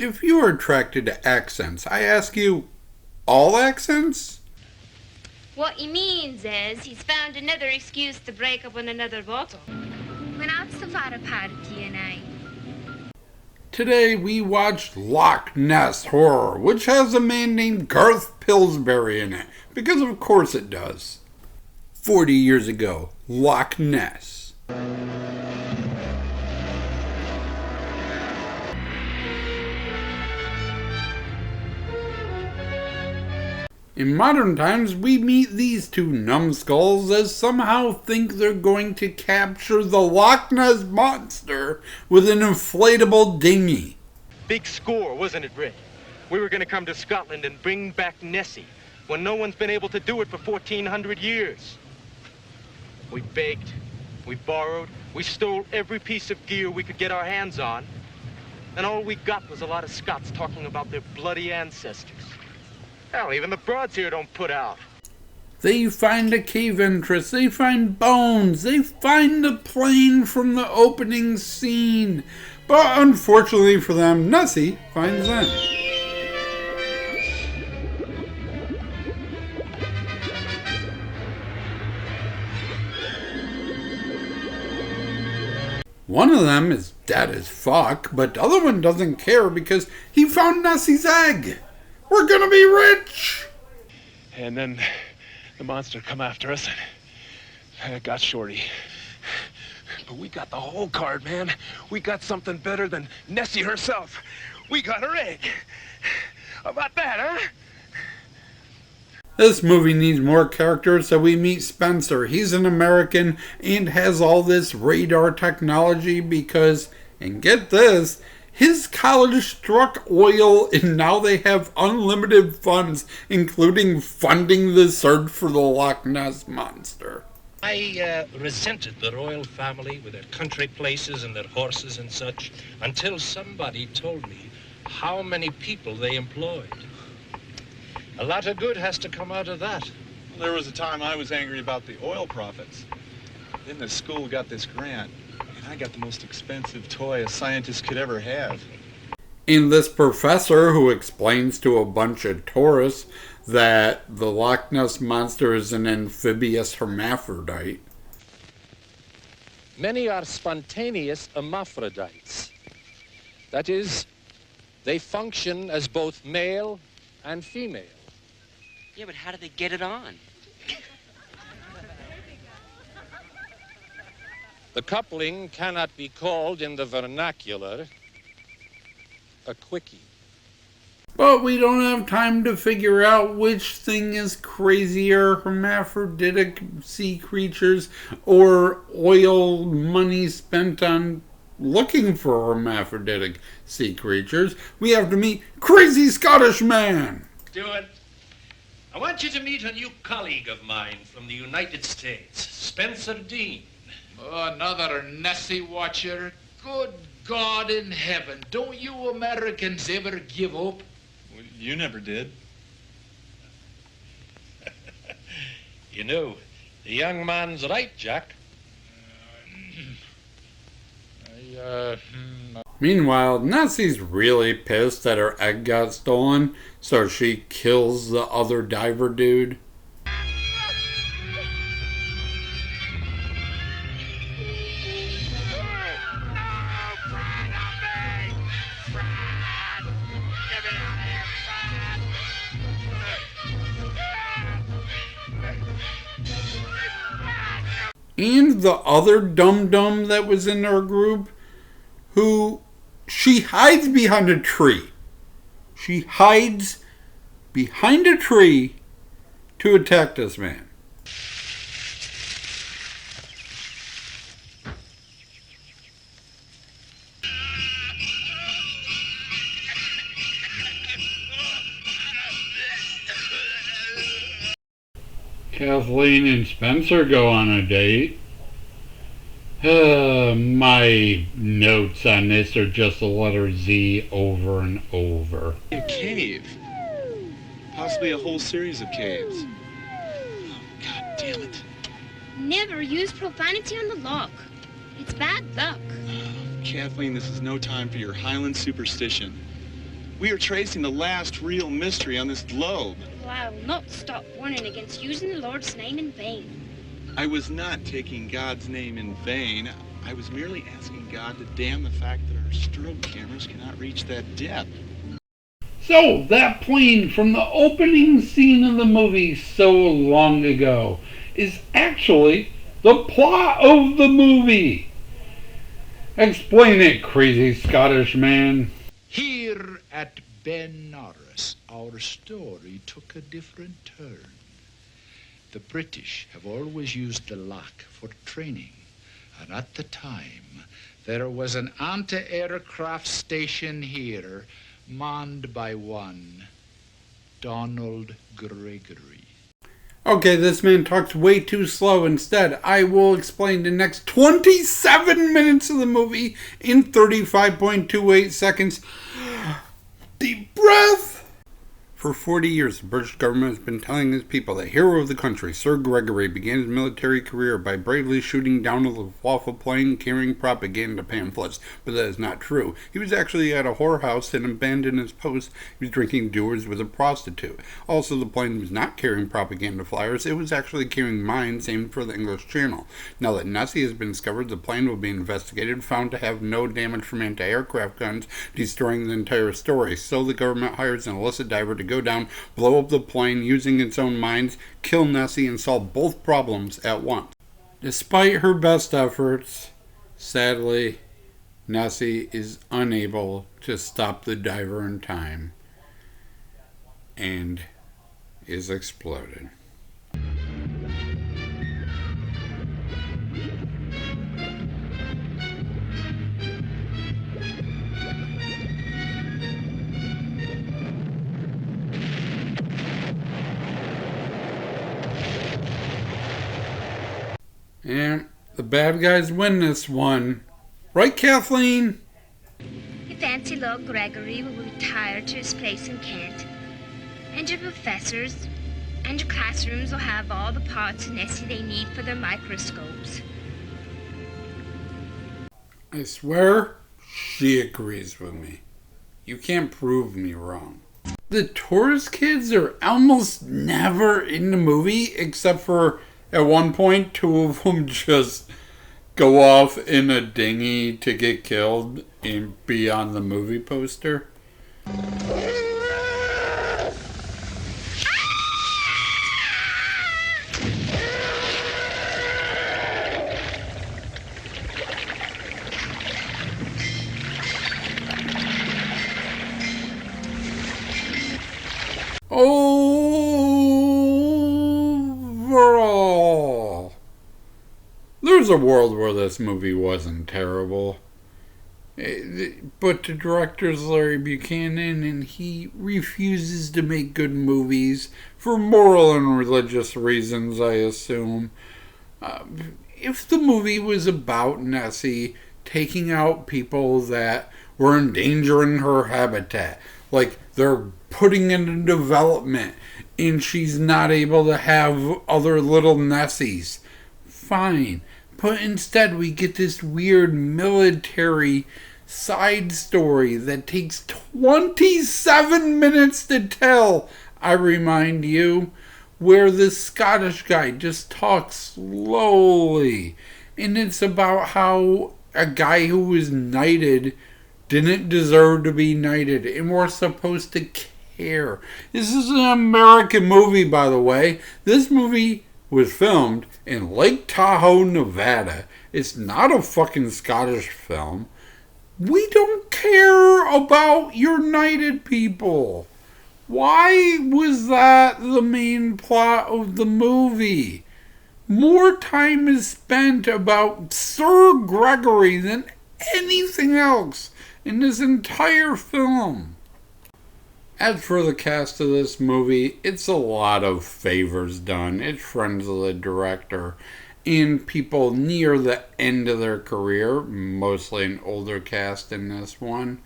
If you are attracted to accents, I ask you, all accents? What he means is he's found another excuse to break up on another bottle. When else have had a party and I? Today we watched Loch Ness Horror, which has a man named Garth Pillsbury in it, because of course it does. 40 years ago, Loch Ness. In modern times, we meet these two numbskulls as somehow think they're going to capture the Loch Ness Monster with an inflatable dinghy. Big score, wasn't it, Rick? We were going to come to Scotland and bring back Nessie, when no one's been able to do it for 1,400 years. We begged, we borrowed, we stole every piece of gear we could get our hands on, and all we got was a lot of Scots talking about their bloody ancestors. Hell, even the broads here don't put out. They find a cave entrance, they find bones, they find the plane from the opening scene. But unfortunately for them, Nessie finds them. One of them is dead as fuck, but the other one doesn't care because he found Nessie's egg. We're gonna be rich! And then the monster come after us and it got Shorty. But we got the whole card, man. We got something better than Nessie herself. We got her egg. How about that, huh? This movie needs more characters, so we meet Spencer. He's an American and has all this radar technology because, and get this, his college struck oil and now they have unlimited funds, including funding the search for the Loch Ness Monster. I resented the royal family with their country places and their horses and such until somebody told me how many people they employed. A lot of good has to come out of that. Well, there was a time I was angry about the oil profits. Then the school got this grant, and I got the most expensive toy a scientist could ever have. And this professor who explains to a bunch of tourists that the Loch Ness Monster is an amphibious hermaphrodite. Many are spontaneous hermaphrodites. That is, they function as both male and female. Yeah, but how do they get it on? The coupling cannot be called in the vernacular a quickie. But we don't have time to figure out which thing is crazier, hermaphroditic sea creatures or oil money spent on looking for hermaphroditic sea creatures. We have to meet Crazy Scottish Man. Stuart, I want you to meet a new colleague of mine from the United States, Spencer Dean. Oh, another Nessie watcher. Good God in heaven, don't you Americans ever give up? Well, you never did. You know, the young man's right, Jack. Meanwhile, Nessie's really pissed that her egg got stolen, so she kills the other diver dude. And the other dum-dum that was in our group, who she hides behind a tree. She hides behind a tree to attack this man. Kathleen and Spencer go on a date. My notes on this are just the letter Z over and over. A cave. Possibly a whole series of caves. Oh, God damn it. Never use profanity on the Loch. It's bad luck. Kathleen, this is no time for your Highland superstition. We are tracing the last real mystery on this globe. Well, I will not stop warning against using the Lord's name in vain. I was not taking God's name in vain. I was merely asking God to damn the fact that our strobe cameras cannot reach that depth. So, that plane from the opening scene of the movie so long ago is actually the plot of the movie. Explain it, crazy Scottish man. Here at Benares, our story took a different turn. The British have always used the Loch for training, and at the time, there was an anti-aircraft station here manned by one Donald Gregory. Okay, this man talks way too slow. Instead, I will explain the next 27 minutes of the movie in 35.28 seconds. Deep breath! For 40 years, the British government has been telling its people that hero of the country, Sir Gregory, began his military career by bravely shooting down a Luftwaffe plane carrying propaganda pamphlets. But that is not true. He was actually at a whorehouse and abandoned his post. He was drinking dews with a prostitute. Also, the plane was not carrying propaganda flyers. It was actually carrying mines aimed for the English Channel. Now that Nessie has been discovered, the plane will be investigated, found to have no damage from anti-aircraft guns, destroying the entire story. So the government hires an illicit diver to go down, blow up the plane using its own mines, kill Nessie, and solve both problems at once. Despite her best efforts, sadly, Nessie is unable to stop the diver in time and is exploded. And the bad guys win this one. Right, Kathleen? You fancy Lord Gregory will retire to his place in Kent. And your professors and your classrooms will have all the parts of Nessie they need for their microscopes. I swear, she agrees with me. You can't prove me wrong. The tourist kids are almost never in the movie, except for at one point, two of them just go off in a dinghy to get killed and be on the movie poster. Overall, there's a world where this movie wasn't terrible. But the director's Larry Buchanan, and he refuses to make good movies for moral and religious reasons, I assume. If the movie was about Nessie taking out people that were endangering her habitat, like they're putting into development and she's not able to have other little Nessies, fine. But instead we get this weird military side story that takes 27 minutes to tell, I remind you, where this Scottish guy just talks slowly. And it's about how a guy who was knighted didn't deserve to be knighted, and we're supposed to care. This is an American movie, by the way. This movie was filmed in Lake Tahoe, Nevada. It's not a fucking Scottish film. We don't care about your knighted people. Why was that the main plot of the movie? More time is spent about Sir Gregory than anything else in this entire film. As for the cast of this movie, it's a lot of favors done. It's friends of the director and people near the end of their career, mostly an older cast in this one.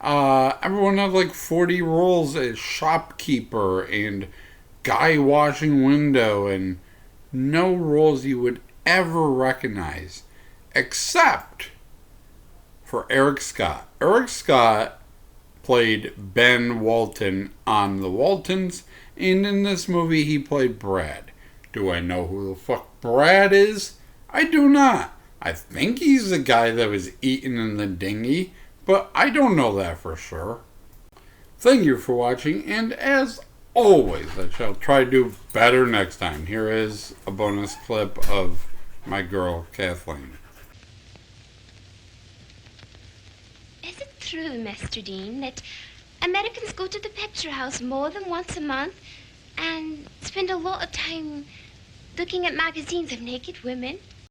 Everyone had like 40 roles as shopkeeper and guy washing window, and no roles you would ever recognize, except for Eric Scott. Eric Scott played Ben Walton on The Waltons, and in this movie he played Brad. Do I know who the fuck Brad is? I do not. I think he's the guy that was eaten in the dinghy, but I don't know that for sure. Thank you for watching, and as always, I shall try to do better next time. Here is a bonus clip of my girl, Kathleen. Is it true, Mr. Dean, that Americans go to the picture house more than once a month and spend a lot of time looking at magazines of naked women?